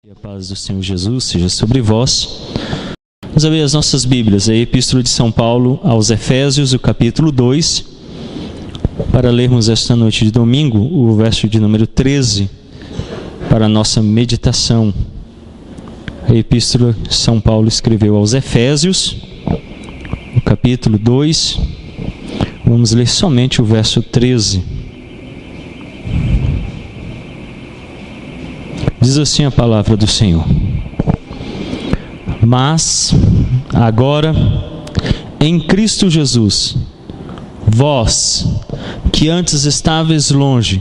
E a paz do Senhor Jesus seja sobre vós. Vamos abrir as nossas Bíblias, a Epístola de São Paulo aos Efésios, o capítulo 2, para lermos esta noite de domingo, o verso de número 13, para a nossa meditação. A Epístola de São Paulo escreveu aos Efésios, o capítulo 2, vamos ler somente o verso 13. Diz assim a palavra do Senhor: Mas agora, em Cristo Jesus, vós, que antes estáveis longe,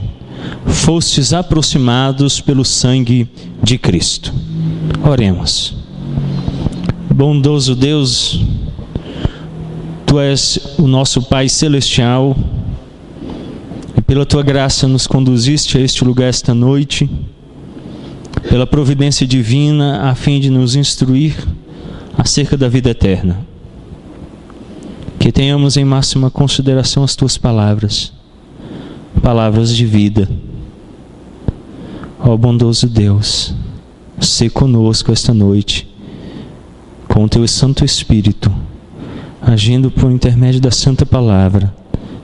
fostes aproximados pelo sangue de Cristo. Oremos. Bondoso Deus, Tu és o nosso Pai Celestial, e pela Tua graça nos conduziste a este lugar esta noite, pela providência divina, a fim de nos instruir acerca da vida eterna. Que tenhamos em máxima consideração as Tuas palavras, palavras de vida. Ó bondoso Deus, sê conosco esta noite, com o Teu Santo Espírito, agindo por intermédio da Santa Palavra.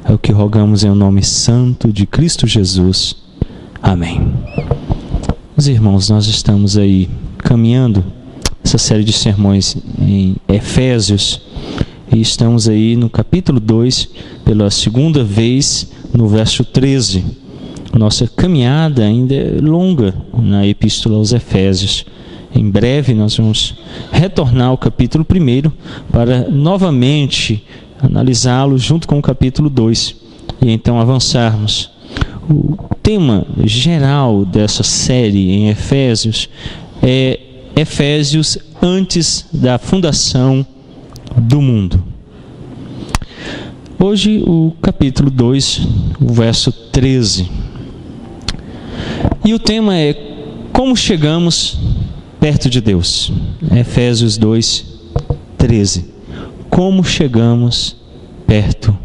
É o que rogamos em nome santo de Cristo Jesus. Amém. Meus irmãos, nós estamos aí caminhando essa série de sermões em Efésios e estamos aí no capítulo 2, pela segunda vez, no verso 13. Nossa caminhada ainda é longa na Epístola aos Efésios. Em breve nós vamos retornar ao capítulo 1 para novamente analisá-lo junto com o capítulo 2 e então avançarmos. O tema geral dessa série em Efésios é Efésios antes da fundação do mundo. Hoje o capítulo 2, o verso 13. E o tema é como chegamos perto de Deus. Efésios 2, 13. Como chegamos perto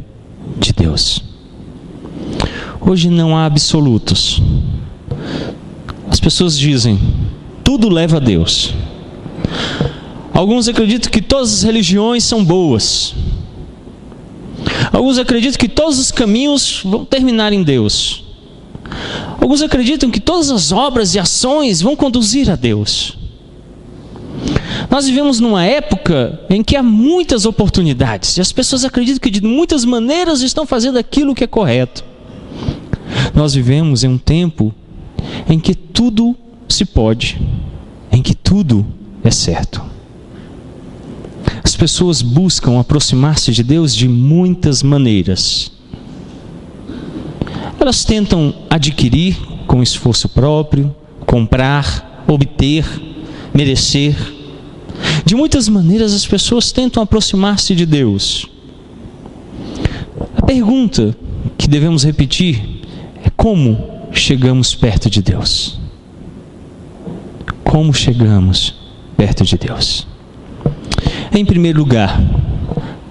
de Deus. Hoje não há absolutos. As pessoas dizem, tudo leva a Deus. Alguns acreditam que todas as religiões são boas. Alguns acreditam que todos os caminhos vão terminar em Deus. Alguns acreditam que todas as obras e ações vão conduzir a Deus. Nós vivemos numa época em que há muitas oportunidades. E as pessoas acreditam que de muitas maneiras estão fazendo aquilo que é correto. Nós vivemos em um tempo em que tudo se pode, em que tudo é certo. As pessoas buscam aproximar-se de Deus de muitas maneiras. Elas tentam adquirir com esforço próprio, comprar, obter, merecer. De muitas maneiras as pessoas tentam aproximar-se de Deus. A pergunta que devemos repetir é como chegamos perto de Deus? Como chegamos perto de Deus? Em primeiro lugar,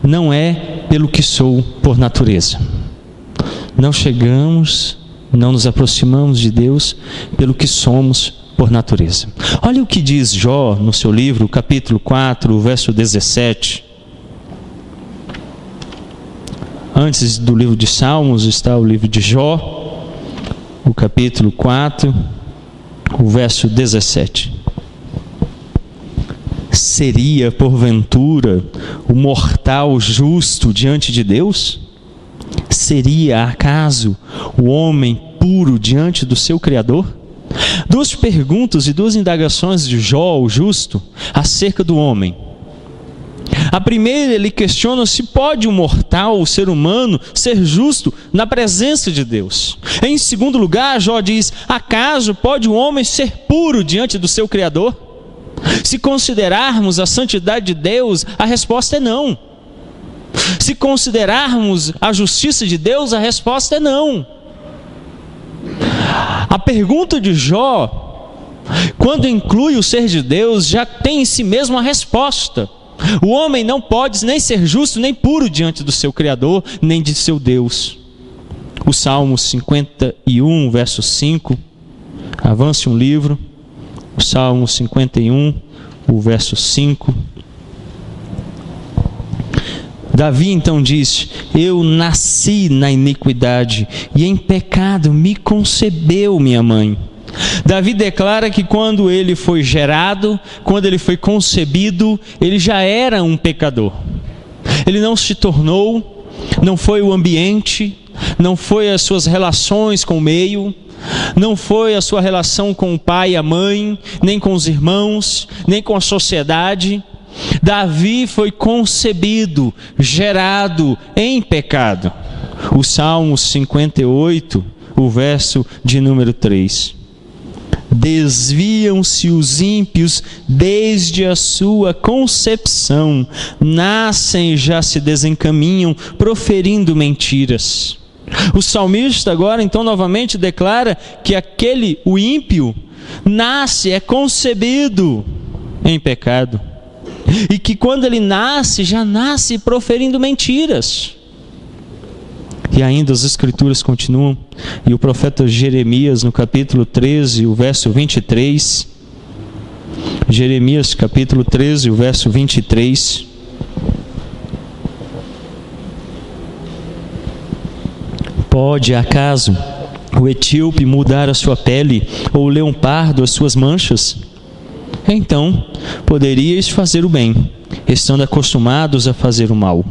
não é pelo que sou por natureza. Não chegamos, não nos aproximamos de Deus pelo que somos por natureza. Olha o que diz Jó no seu livro, capítulo 4, verso 17. Antes do livro de Salmos está o livro de Jó, o capítulo 4, o verso 17. Seria, porventura, o mortal justo diante de Deus? Seria, acaso, o homem puro diante do seu Criador? Duas perguntas e duas indagações de Jó, o justo, acerca do homem. A primeira, ele questiona se pode o mortal, o ser humano, ser justo na presença de Deus. Em segundo lugar, Jó diz, acaso pode o homem ser puro diante do seu Criador? Se considerarmos a santidade de Deus, a resposta é não. Se considerarmos a justiça de Deus, a resposta é não. A pergunta de Jó, quando inclui o ser de Deus, já tem em si mesmo a resposta. O homem não pode nem ser justo, nem puro diante do seu Criador, nem de seu Deus. O Salmo 51, verso 5, avance um livro, o Salmo 51, o verso 5. Davi então diz: eu nasci na iniquidade e em pecado me concebeu minha mãe. Davi declara que quando ele foi gerado, quando ele foi concebido, ele já era um pecador. Ele não se tornou, não foi o ambiente, não foi as suas relações com o meio, não foi a sua relação com o pai e a mãe, nem com os irmãos, nem com a sociedade. Davi foi concebido, gerado em pecado. O Salmo 58, o verso de número 3. Desviam-se os ímpios desde a sua concepção, nascem e já se desencaminham, proferindo mentiras. O salmista agora então novamente declara que o ímpio, nasce, é concebido em pecado. E que quando ele nasce, já nasce proferindo mentiras. E ainda as escrituras continuam, e o profeta Jeremias, no capítulo 13, o verso 23, Jeremias capítulo 13, o verso 23, pode acaso o etíope mudar a sua pele, ou o leão pardo as suas manchas? Então poderíeis fazer o bem, estando acostumados a fazer o mal.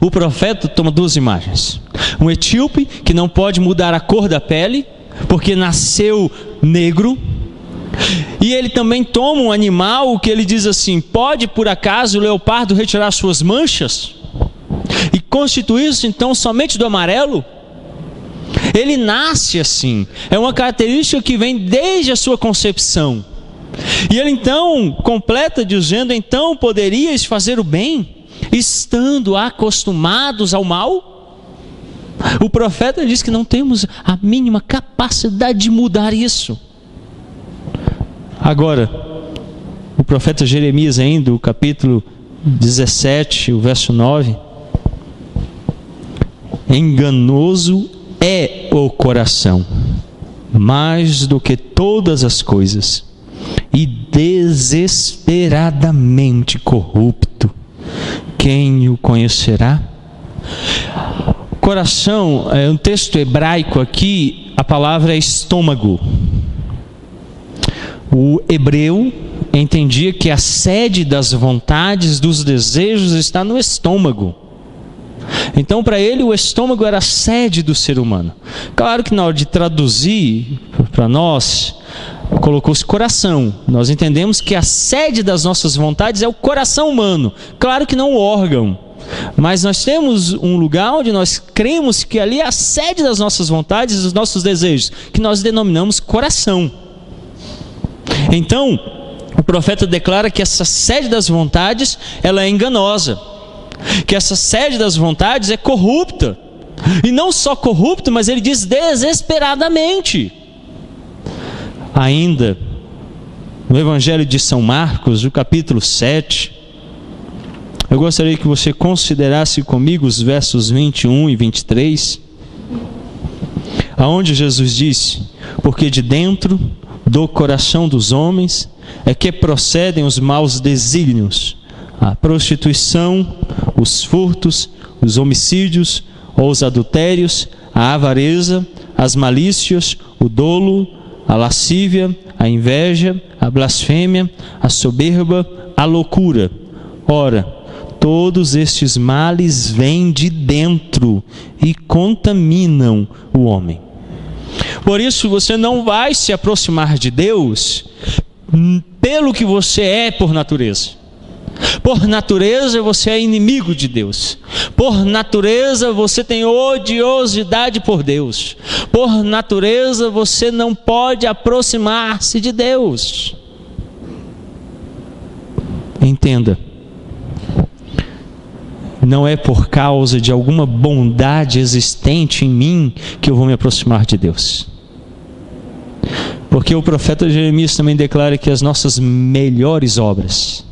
O profeta toma duas imagens: um etíope que não pode mudar a cor da pele, porque nasceu negro, e ele também toma um animal que ele diz assim: pode por acaso o leopardo retirar suas manchas e constituir-se então somente do amarelo? Ele nasce assim, é uma característica que vem desde a sua concepção. E ele então completa dizendo: então poderíeis fazer o bem, estando acostumados ao mal? O profeta diz que não temos a mínima capacidade de mudar isso. Agora, o profeta Jeremias ainda, o capítulo 17, o verso 9: enganoso é o coração, mais do que todas as coisas, e desesperadamente corrupto, quem o conhecerá? Coração, é um texto hebraico aqui, a palavra é estômago. O hebreu entendia que a sede das vontades, dos desejos está no estômago. Então para ele o estômago era a sede do ser humano. Claro que na hora de traduzir para nós, colocou-se coração. Nós entendemos que a sede das nossas vontades é o coração humano. Claro que não o órgão, mas nós temos um lugar onde nós cremos que ali é a sede das nossas vontades e dos nossos desejos, que nós denominamos coração. Então o profeta declara que essa sede das vontades, ela é enganosa, que essa sede das vontades é corrupta. E não só corrupta, mas ele diz desesperadamente. Ainda no Evangelho de São Marcos, no capítulo 7, eu gostaria que você considerasse comigo os versos 21 e 23, aonde Jesus disse: porque de dentro do coração dos homens é que procedem os maus desígnios, a prostituição, os furtos, os homicídios, os adultérios, a avareza, as malícias, o dolo, a lascívia, a inveja, a blasfêmia, a soberba, a loucura. Ora, todos estes males vêm de dentro e contaminam o homem. Por isso você não vai se aproximar de Deus pelo que você é por natureza. Por natureza você é inimigo de Deus. Por natureza você tem odiosidade por Deus. Por natureza você não pode aproximar-se de Deus. Entenda, não é por causa de alguma bondade existente em mim que eu vou me aproximar de Deus. Porque o profeta Jeremias também declara que as nossas melhores obras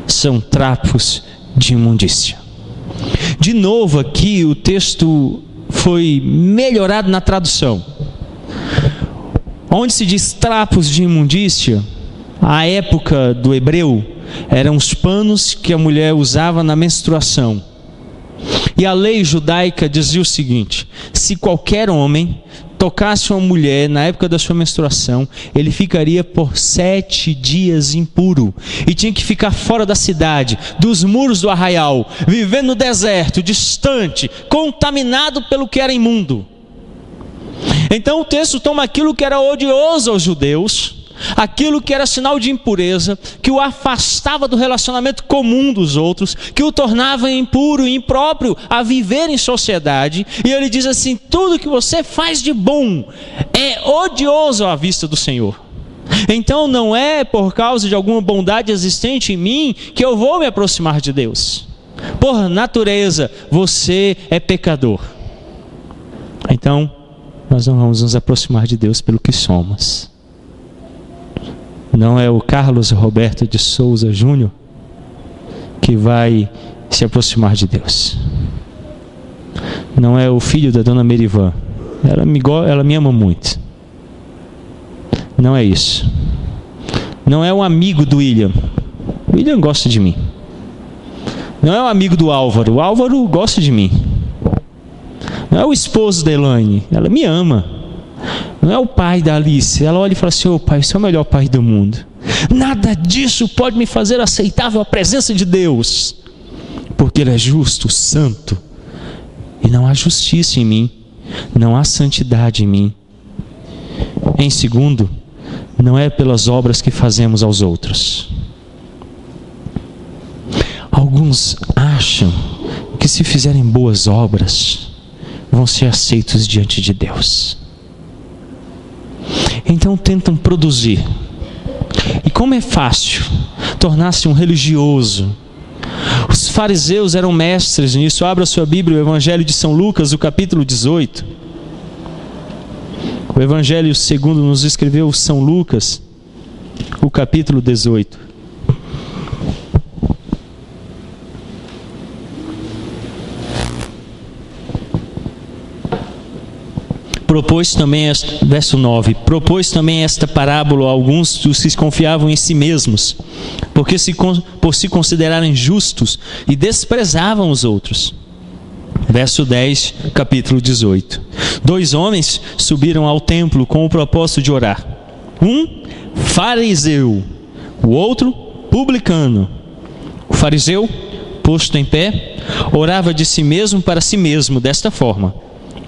são trapos de imundícia. De novo aqui o texto foi melhorado na tradução. Onde se diz trapos de imundícia, a época do hebreu, eram os panos que a mulher usava na menstruação. E a lei judaica dizia o seguinte: se qualquer homem tocasse uma mulher na época da sua menstruação, ele ficaria por 7 dias impuro e tinha que ficar fora da cidade, dos muros do arraial, vivendo no deserto, distante, contaminado pelo que era imundo. Então o texto toma aquilo que era odioso aos judeus, aquilo que era sinal de impureza, que o afastava do relacionamento comum dos outros, que o tornava impuro e impróprio a viver em sociedade, e ele diz assim: tudo que você faz de bom é odioso à vista do Senhor. Então não é por causa de alguma bondade existente em mim que eu vou me aproximar de Deus. Por natureza, você é pecador. Então nós não vamos nos aproximar de Deus pelo que somos. Não é o Carlos Roberto de Souza Júnior que vai se aproximar de Deus. Não é o filho da dona Merivan. Ela me ama muito. Não é isso. Não é um amigo do William. O William gosta de mim. Não é um amigo do Álvaro. O Álvaro gosta de mim. Não é o esposo da Elaine. Ela me ama. Não é o pai da Alice. Ela olha e fala assim: ô pai, você é o melhor pai do mundo. Nada disso pode me fazer aceitável à presença de Deus, porque Ele é justo, santo, e não há justiça em mim, não há santidade em mim. Em segundo, não é pelas obras que fazemos aos outros. Alguns acham que se fizerem boas obras, vão ser aceitos diante de Deus. Então tentam produzir. E como é fácil tornar-se um religioso. Os fariseus eram mestres nisso. Abra sua Bíblia, o Evangelho de São Lucas, o capítulo 18. O Evangelho segundo nos escreveu São Lucas, o capítulo 18. Propôs também, verso 9, propôs também esta parábola a alguns dos que confiavam em si mesmos, por se considerarem justos e desprezavam os outros. Verso 10, capítulo 18. 2 homens subiram ao templo com o propósito de orar. Um fariseu, o outro publicano. O fariseu, posto em pé, orava de si mesmo para si mesmo desta forma: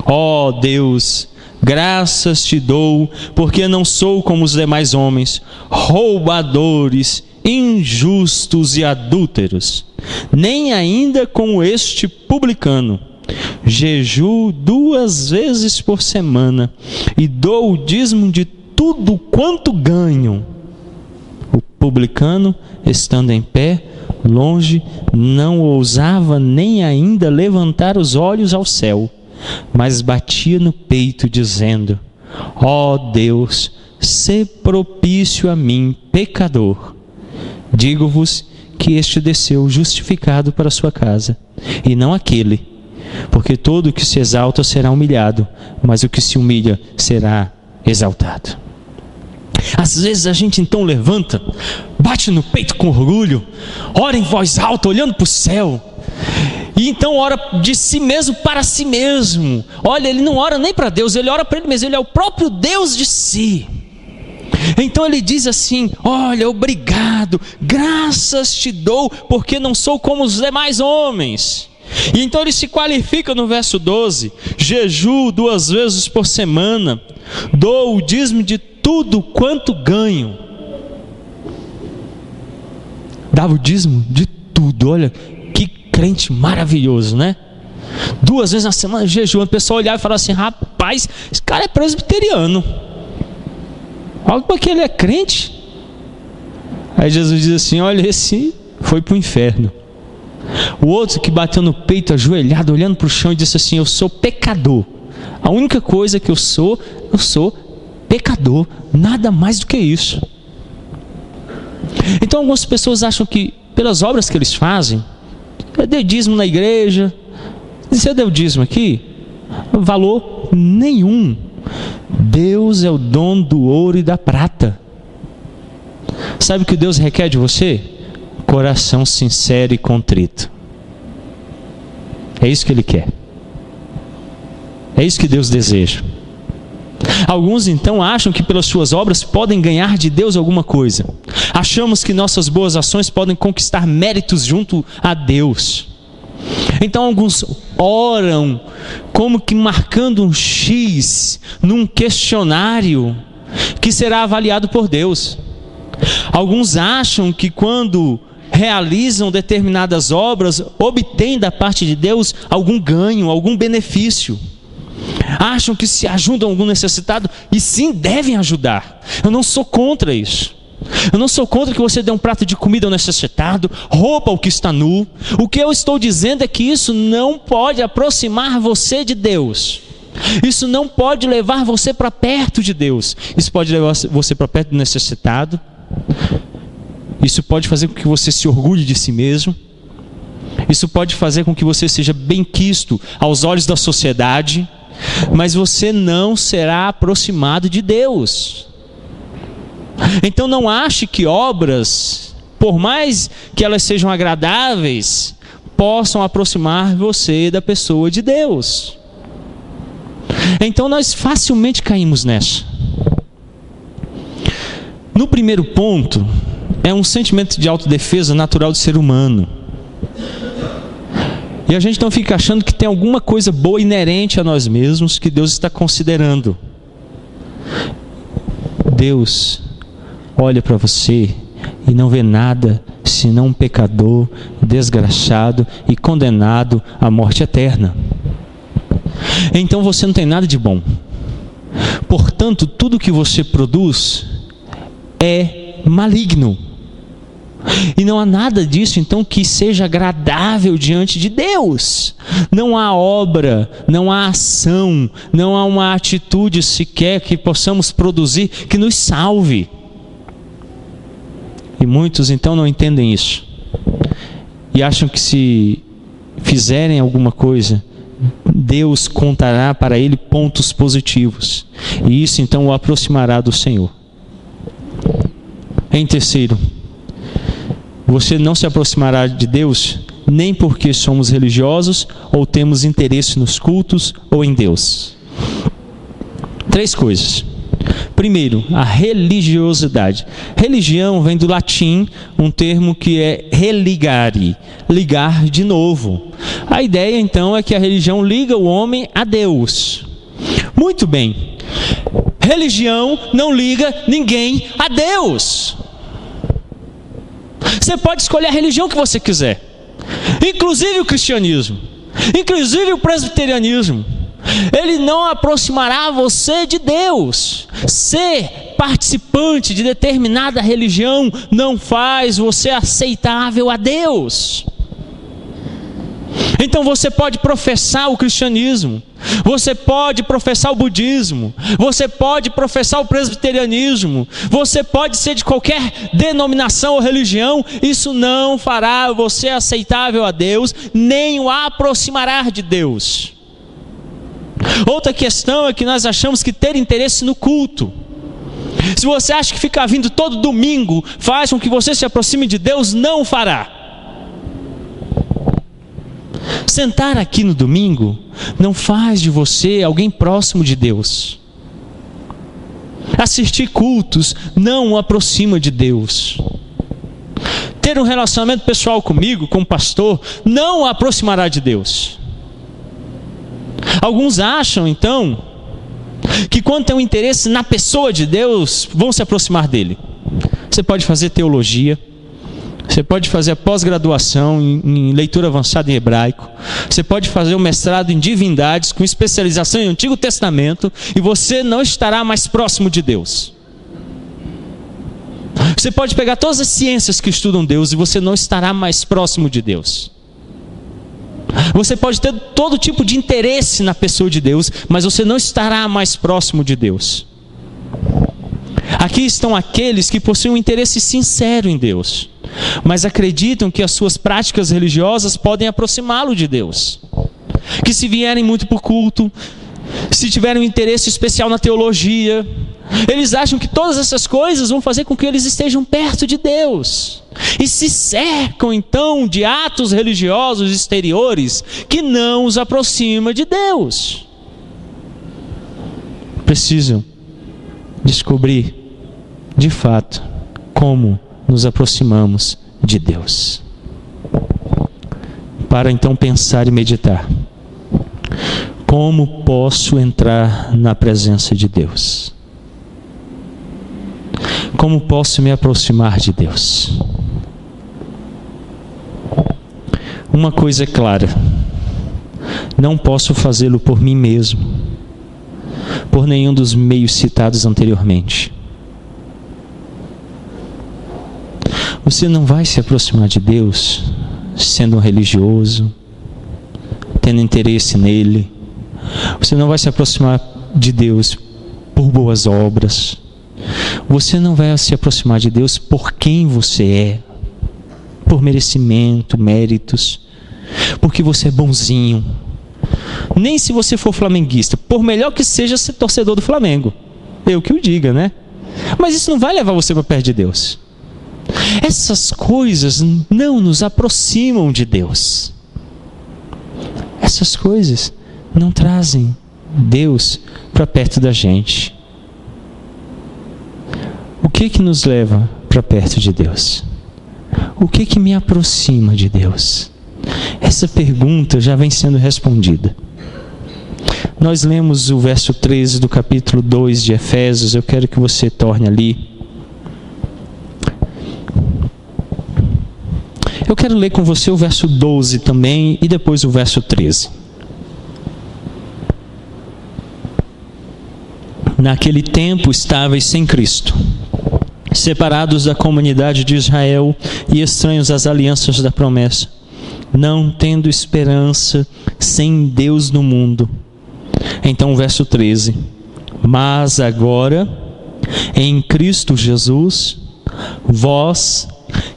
ó Deus, graças te dou, porque não sou como os demais homens, roubadores, injustos e adúlteros, nem ainda como este publicano. Jejuo 2 vezes por semana e dou o dízimo de tudo quanto ganho. O publicano, estando em pé, longe, não ousava nem ainda levantar os olhos ao céu, mas batia no peito, dizendo: ó Deus, sê propício a mim, pecador. Digo-vos que este desceu justificado para a sua casa, e não aquele, porque todo o que se exalta será humilhado, mas o que se humilha será exaltado. Às vezes a gente então levanta, bate no peito com orgulho, ora em voz alta, olhando para o céu, e então ora de si mesmo para si mesmo. Olha, ele não ora nem para Deus, ele ora para ele mesmo, ele é o próprio Deus de si. Então ele diz assim: olha, obrigado, graças te dou, porque não sou como os demais homens. E então ele se qualifica no verso 12: jejuo 2 vezes por semana, dou o dízimo de tudo quanto ganho. Dava o dízimo de tudo. Olha que crente maravilhoso, né? 2 vezes na semana jejuando. O pessoal olhava e falava assim: rapaz, esse cara é presbiteriano, olha como que ele é crente. Aí Jesus diz assim: olha, esse foi para o inferno. O outro que bateu no peito, ajoelhado, olhando para o chão, e disse assim: eu sou pecador. A única coisa que eu sou pecador, nada mais do que isso. Então algumas pessoas acham que pelas obras que eles fazem, eu dei dízimo na igreja, você deu dízimo aqui? Valor nenhum. Deus é o dono do ouro e da prata. Sabe o que Deus requer de você? Coração sincero e contrito. É isso que Ele quer. É isso que Deus deseja. Alguns então acham que pelas suas obras podem ganhar de Deus alguma coisa. Achamos que nossas boas ações podem conquistar méritos junto a Deus. Então alguns oram como que marcando um X num questionário que será avaliado por Deus. Alguns acham que quando realizam determinadas obras, obtêm da parte de Deus algum ganho, algum benefício. Acham que se ajudam algum necessitado, e sim, devem ajudar. Eu não sou contra isso. Eu não sou contra que você dê um prato de comida ao necessitado, roupa ao que está nu. O que eu estou dizendo é que isso não pode aproximar você de Deus. Isso não pode levar você para perto de Deus. Isso pode levar você para perto do necessitado. Isso pode fazer com que você se orgulhe de si mesmo. Isso pode fazer com que você seja benquisto aos olhos da sociedade. Mas você não será aproximado de Deus. Então não ache que obras, por mais que elas sejam agradáveis, possam aproximar você da pessoa de Deus. Então nós facilmente caímos nessa. No primeiro ponto, é um sentimento de autodefesa natural do ser humano. E a gente não fica achando que tem alguma coisa boa inerente a nós mesmos que Deus está considerando. Deus olha para você e não vê nada senão um pecador desgraçado e condenado à morte eterna. Então você não tem nada de bom. Portanto, tudo que você produz é maligno. E não há nada disso então que seja agradável diante de Deus. Não há obra, não há ação, não há uma atitude sequer que possamos produzir que nos salve. E muitos então não entendem isso. E acham que se fizerem alguma coisa, Deus contará para ele pontos positivos. E isso então o aproximará do Senhor. Em terceiro, você não se aproximará de Deus nem porque somos religiosos ou temos interesse nos cultos ou em Deus. 3 coisas. Primeiro, a religiosidade. Religião vem do latim, um termo que é religare, ligar de novo. A ideia então é que a religião liga o homem a Deus. Muito bem. Religião não liga ninguém a Deus. Você pode escolher a religião que você quiser, inclusive o cristianismo, inclusive o presbiterianismo. Ele não aproximará você de Deus. Ser participante de determinada religião não faz você aceitável a Deus. Então você pode professar o cristianismo, você pode professar o budismo, você pode professar o presbiterianismo, você pode ser de qualquer denominação ou religião. Isso não fará você aceitável a Deus, nem o aproximará de Deus. Outra questão é que nós achamos que ter interesse no culto. Se você acha que ficar vindo todo domingo faz com que você se aproxime de Deus, não fará. Sentar aqui no domingo não faz de você alguém próximo de Deus. Assistir cultos não o aproxima de Deus. Ter um relacionamento pessoal comigo, com o pastor, não o aproximará de Deus. Alguns acham então que quando tem um interesse na pessoa de Deus, vão se aproximar dele. Você pode fazer teologia, você pode fazer a pós-graduação em leitura avançada em hebraico, você pode fazer o mestrado em divindades com especialização em Antigo Testamento, e você não estará mais próximo de Deus. Você pode pegar todas as ciências que estudam Deus e você não estará mais próximo de Deus. Você pode ter todo tipo de interesse na pessoa de Deus, mas você não estará mais próximo de Deus. Aqui estão aqueles que possuem um interesse sincero em Deus, mas acreditam que as suas práticas religiosas podem aproximá-lo de Deus. Que se vierem muito para o culto, se tiverem um interesse especial na teologia, eles acham que todas essas coisas vão fazer com que eles estejam perto de Deus. E se cercam então de atos religiosos exteriores que não os aproximam de Deus. Precisam descobrir, de fato, como nos aproximamos de Deus. Para então pensar e meditar. Como posso entrar na presença de Deus? Como posso me aproximar de Deus? Uma coisa é clara: não posso fazê-lo por mim mesmo, por nenhum dos meios citados anteriormente. Você não vai se aproximar de Deus sendo um religioso, tendo interesse nele. Você não vai se aproximar de Deus por boas obras. Você não vai se aproximar de Deus por quem você é, por merecimento, méritos, porque você é bonzinho. Nem se você for flamenguista, por melhor que seja ser torcedor do Flamengo. Eu que o diga, né? Mas isso não vai levar você para perto de Deus. Essas coisas não nos aproximam de Deus. Essas coisas não trazem Deus para perto da gente. O que nos leva para perto de Deus? O que me aproxima de Deus? Essa pergunta já vem sendo respondida. Nós lemos o verso 13 do capítulo 2 de Efésios. Eu quero que você torne ali. Eu quero ler com você o verso 12 também e depois o verso 13. Naquele tempo estáveis sem Cristo, separados da comunidade de Israel e estranhos às alianças da promessa, não tendo esperança, sem Deus no mundo. Então o verso 13. Mas agora, em Cristo Jesus, vós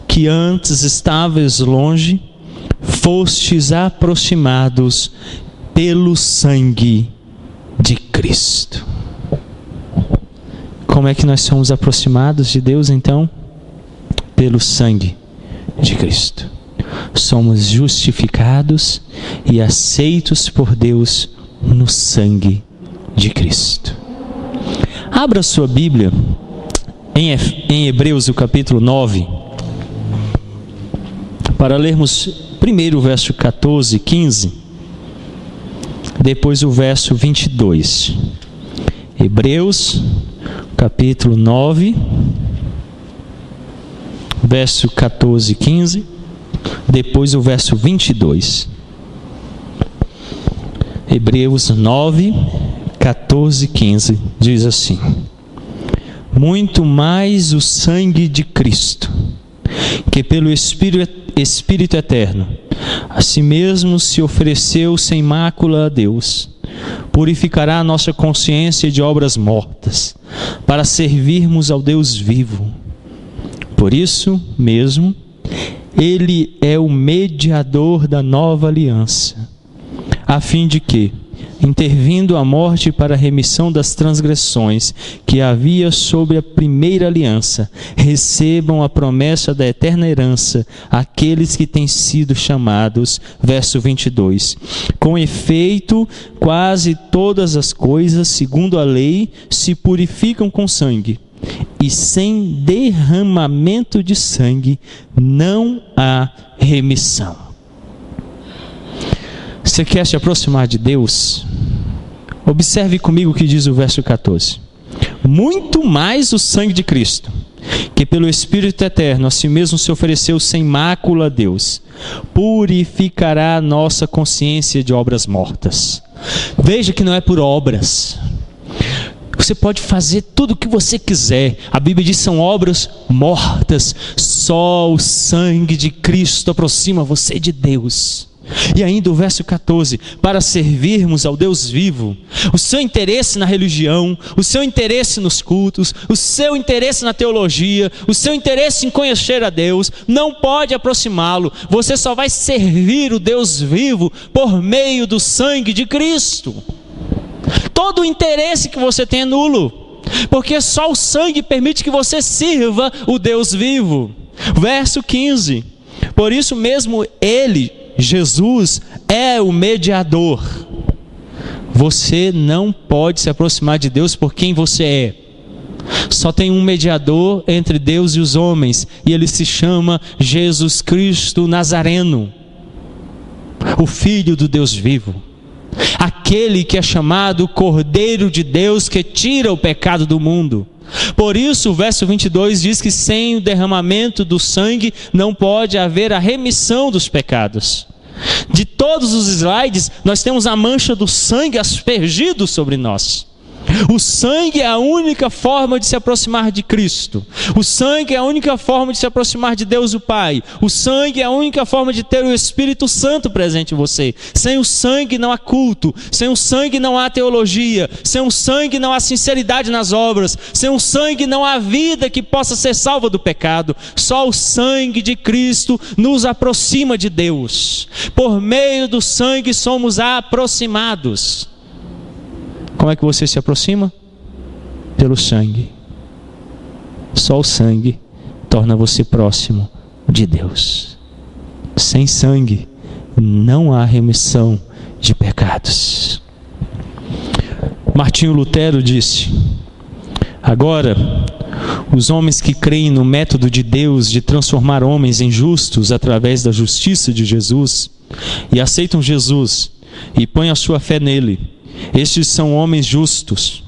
que antes estáveis longe, fostes aproximados pelo sangue de Cristo. Como é que nós somos aproximados de Deus então? Pelo sangue de Cristo. Somos justificados e aceitos por Deus no sangue de Cristo. Abra sua Bíblia em Hebreus, o capítulo 9, para lermos primeiro o verso 14 e 15, depois o verso 22. Hebreus, capítulo 9, verso 14 e 15, depois o verso 22. Hebreus 9, 14 e 15 diz assim: muito mais o sangue de Cristo, que pelo Espírito eterno, a si mesmo se ofereceu sem mácula a Deus, purificará a nossa consciência de obras mortas, para servirmos ao Deus vivo. Por isso mesmo, Ele é o mediador da nova aliança, a fim de que, intervindo a morte para a remissão das transgressões que havia sobre a primeira aliança, recebam a promessa da eterna herança aqueles que têm sido chamados. Verso 22. Com efeito, quase todas as coisas, segundo a lei, se purificam com sangue, e sem derramamento de sangue não há remissão. Você quer se aproximar de Deus? Observe comigo o que diz o verso 14. Muito mais o sangue de Cristo, que pelo Espírito eterno a si mesmo se ofereceu sem mácula a Deus, purificará a nossa consciência de obras mortas. Veja que não é por obras. Você pode fazer tudo o que você quiser. A Bíblia diz que são obras mortas. Só o sangue de Cristo aproxima você de Deus. E ainda o verso 14, para servirmos ao Deus vivo. O seu interesse na religião, o seu interesse nos cultos, o seu interesse na teologia, o seu interesse em conhecer a Deus, não pode aproximá-lo. Você só vai servir o Deus vivo por meio do sangue de Cristo. Todo o interesse que você tem é nulo, porque só o sangue permite que você sirva o Deus vivo. Verso 15: por isso mesmo ele, Jesus, é o mediador. Você não pode se aproximar de Deus por quem você é. Só tem um mediador entre Deus e os homens, e ele se chama Jesus Cristo Nazareno, o Filho do Deus vivo, aquele que é chamado Cordeiro de Deus, que tira o pecado do mundo. Por isso o verso 22 diz que sem o derramamento do sangue não pode haver a remissão dos pecados. De todos os slides, nós temos a mancha do sangue aspergido sobre nós. O sangue é a única forma de se aproximar de Cristo. O sangue é a única forma de se aproximar de Deus o Pai. O sangue é a única forma de ter o Espírito Santo presente em você. Sem o sangue não há culto. Sem o sangue não há teologia. Sem o sangue não há sinceridade nas obras. Sem o sangue não há vida que possa ser salva do pecado. Só o sangue de Cristo nos aproxima de Deus. Por meio do sangue somos aproximados. Como é que você se aproxima? Pelo sangue. Só o sangue torna você próximo de Deus. Sem sangue não há remissão de pecados. Martinho Lutero disse: agora, os homens que creem no método de Deus de transformar homens em justos através da justiça de Jesus, e aceitam Jesus e põem a sua fé nele, estes são homens justos.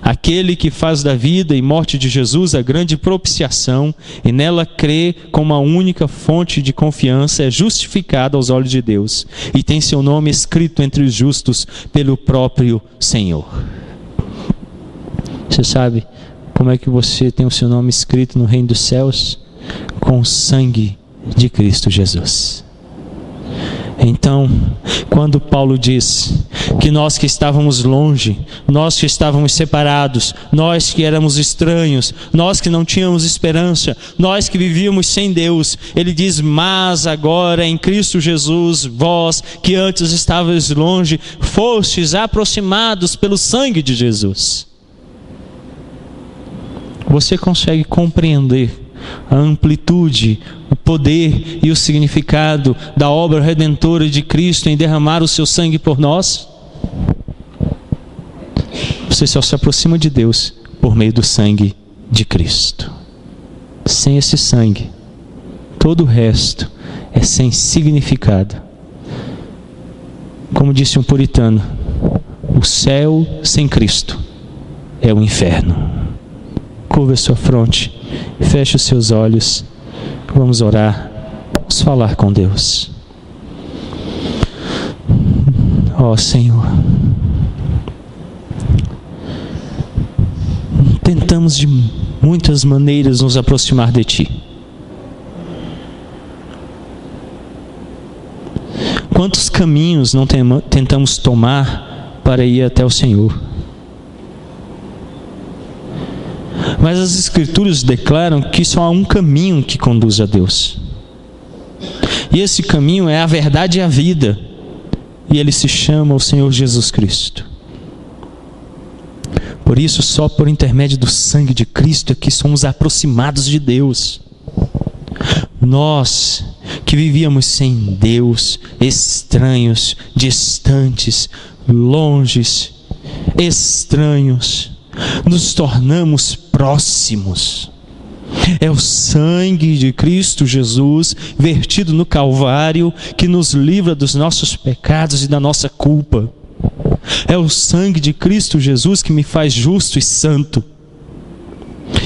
Aquele que faz da vida e morte de Jesus a grande propiciação e nela crê como a única fonte de confiança é justificado aos olhos de Deus e tem seu nome escrito entre os justos pelo próprio Senhor. Você sabe como é que você tem o seu nome escrito no reino dos céus? Com o sangue de Cristo Jesus. Então, quando Paulo diz que nós que estávamos longe, nós que estávamos separados, nós que éramos estranhos, nós que não tínhamos esperança, nós que vivíamos sem Deus, ele diz: mas agora em Cristo Jesus, vós que antes estavais longe, fostes aproximados pelo sangue de Jesus. Você consegue compreender a amplitude, o poder e o significado da obra redentora de Cristo em derramar o seu sangue por nós? Você só se aproxima de Deus por meio do sangue de Cristo. Sem esse sangue, todo o resto é sem significado. Como disse um puritano, o céu sem Cristo é o inferno. Curva a sua fronte, feche os seus olhos, vamos orar, vamos falar com Deus. Ó Senhor, tentamos de muitas maneiras nos aproximar de Ti. Quantos caminhos não tentamos tomar para ir até o Senhor? Mas as Escrituras declaram que só há um caminho que conduz a Deus. E esse caminho é a verdade e a vida. E ele se chama o Senhor Jesus Cristo. Por isso, só por intermédio do sangue de Cristo é que somos aproximados de Deus. Nós que vivíamos sem Deus, estranhos, distantes, longes, estranhos, nos tornamos próximos. É o sangue de Cristo Jesus vertido no Calvário que nos livra dos nossos pecados e da nossa culpa. É o sangue de Cristo Jesus que me faz justo e santo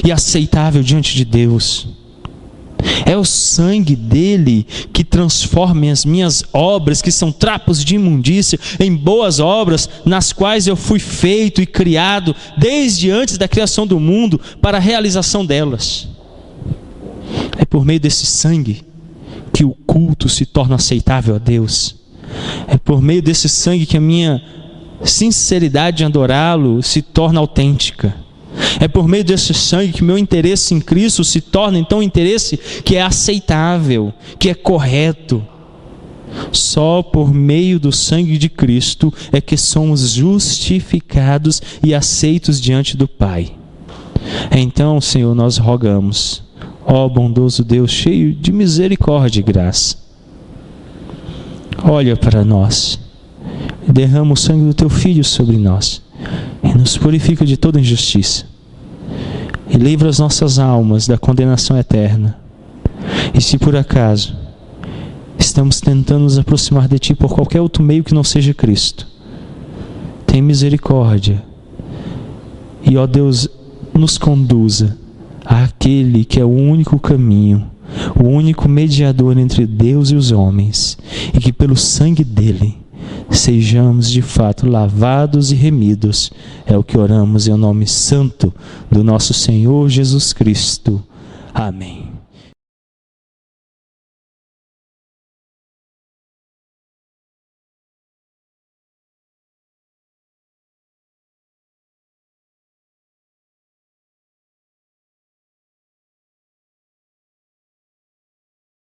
e aceitável diante de Deus. É o sangue dele que transforma as minhas obras, que são trapos de imundícia, em boas obras, nas quais eu fui feito e criado desde antes da criação do mundo para a realização delas. É por meio desse sangue que o culto se torna aceitável a Deus. É por meio desse sangue que a minha sinceridade em adorá-lo se torna autêntica. É por meio desse sangue que meu interesse em Cristo se torna então um interesse que é aceitável, que é correto. Só por meio do sangue de Cristo é que somos justificados e aceitos diante do Pai. Então, Senhor, nós rogamos, ó bondoso Deus, cheio de misericórdia e graça, olha para nós, derrama o sangue do Teu Filho sobre nós e nos purifica de toda injustiça e livra as nossas almas da condenação eterna. E se por acaso estamos tentando nos aproximar de Ti por qualquer outro meio que não seja Cristo, tem misericórdia e, ó Deus, nos conduza àquele que é o único caminho, o único mediador entre Deus e os homens, e que pelo sangue dele sejamos de fato lavados e remidos. É o que oramos em nome santo do nosso Senhor Jesus Cristo. Amém.